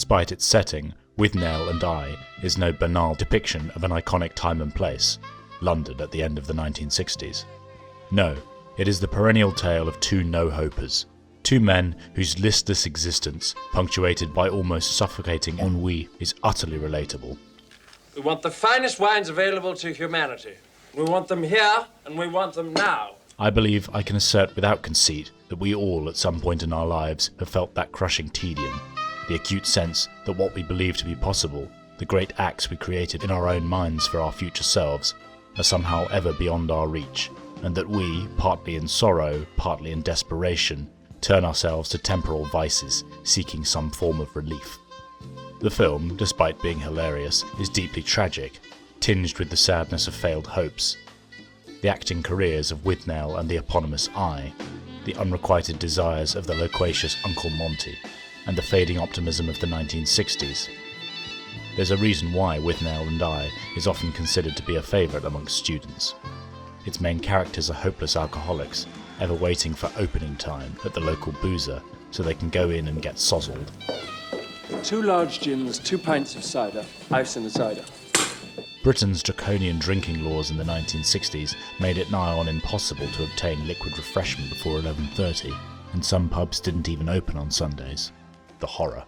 Despite its setting, Withnail and I is no banal depiction of an iconic time and place, London at the end of the 1960s. No, it is the perennial tale of two no-hopers, two men whose listless existence, punctuated by almost suffocating ennui, is utterly relatable. We want the finest wines available to humanity. We want them here, and we want them now. I believe I can assert without conceit that we all at some point in our lives have felt that crushing tedium, the acute sense that what we believe to be possible, the great acts we created in our own minds for our future selves, are somehow ever beyond our reach, and that we, partly in sorrow, partly in desperation, turn ourselves to temporal vices, seeking some form of relief. The film, despite being hilarious, is deeply tragic, tinged with the sadness of failed hopes. The acting careers of Withnail and the eponymous I, the unrequited desires of the loquacious Uncle Monty, and the fading optimism of the 1960s. There's a reason why Withnail and I is often considered to be a favourite amongst students. Its main characters are hopeless alcoholics, ever waiting for opening time at the local boozer so they can go in and get sozzled. 2 large gins, 2 pints of cider, ice in the cider. Britain's draconian drinking laws in the 1960s made it nigh on impossible to obtain liquid refreshment before 11:30, and some pubs didn't even open on Sundays. The horror.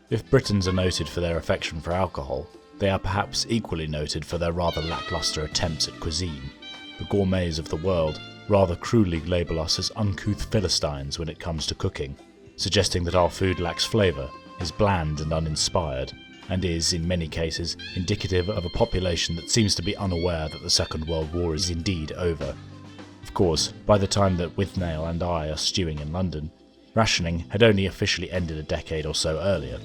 If Britons are noted for their affection for alcohol, they are perhaps equally noted for their rather lacklustre attempts at cuisine. The gourmets of the world rather cruelly label us as uncouth Philistines when it comes to cooking, suggesting that our food lacks flavour, is bland and uninspired, and is, in many cases, indicative of a population that seems to be unaware that the Second World War is indeed over. Of course, by the time that Withnail and I are stewing in London, rationing had only officially ended a decade or so earlier.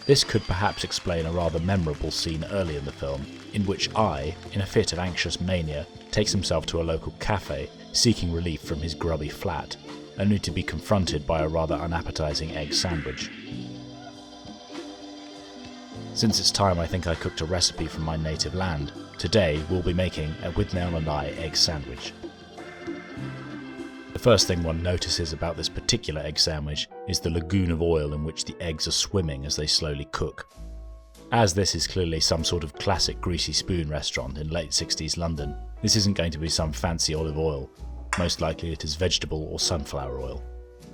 This could perhaps explain a rather memorable scene early in the film, in which I, in a fit of anxious mania, takes himself to a local cafe, seeking relief from his grubby flat, only to be confronted by a rather unappetizing egg sandwich. Since it's time I think I cooked a recipe from my native land, today we'll be making a Withnail and I egg sandwich. The first thing one notices about this particular egg sandwich is the lagoon of oil in which the eggs are swimming as they slowly cook. As this is clearly some sort of classic greasy spoon restaurant in late 60s London, this isn't going to be some fancy olive oil. Most likely it is vegetable or sunflower oil.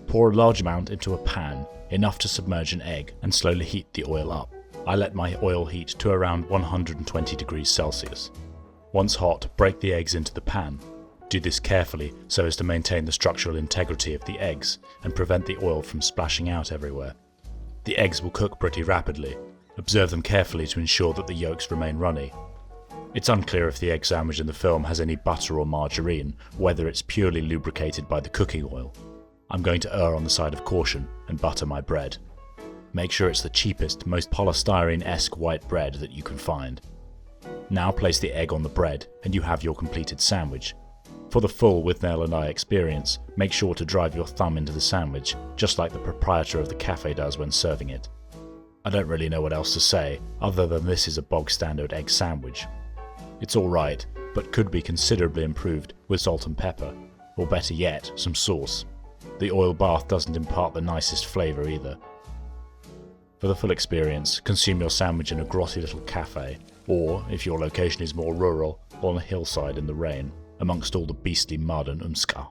Pour a large amount into a pan, enough to submerge an egg, and slowly heat the oil up. I let my oil heat to around 120 degrees Celsius. Once hot, break the eggs into the pan. Do this carefully so as to maintain the structural integrity of the eggs and prevent the oil from splashing out everywhere. The eggs will cook pretty rapidly. Observe them carefully to ensure that the yolks remain runny. It's unclear if the egg sandwich in the film has any butter or margarine, or whether it's purely lubricated by the cooking oil. I'm going to err on the side of caution and butter my bread. Make sure it's the cheapest, most polystyrene-esque white bread that you can find. Now place the egg on the bread and you have your completed sandwich. For the full Withnail and I experience, make sure to drive your thumb into the sandwich, just like the proprietor of the cafe does when serving it. I don't really know what else to say, other than this is a bog-standard egg sandwich. It's alright, but could be considerably improved with salt and pepper, or better yet, some sauce. The oil bath doesn't impart the nicest flavour either. For the full experience, consume your sandwich in a grotty little cafe, or, if your location is more rural, on a hillside in the rain, amongst all the beastly mud and umska.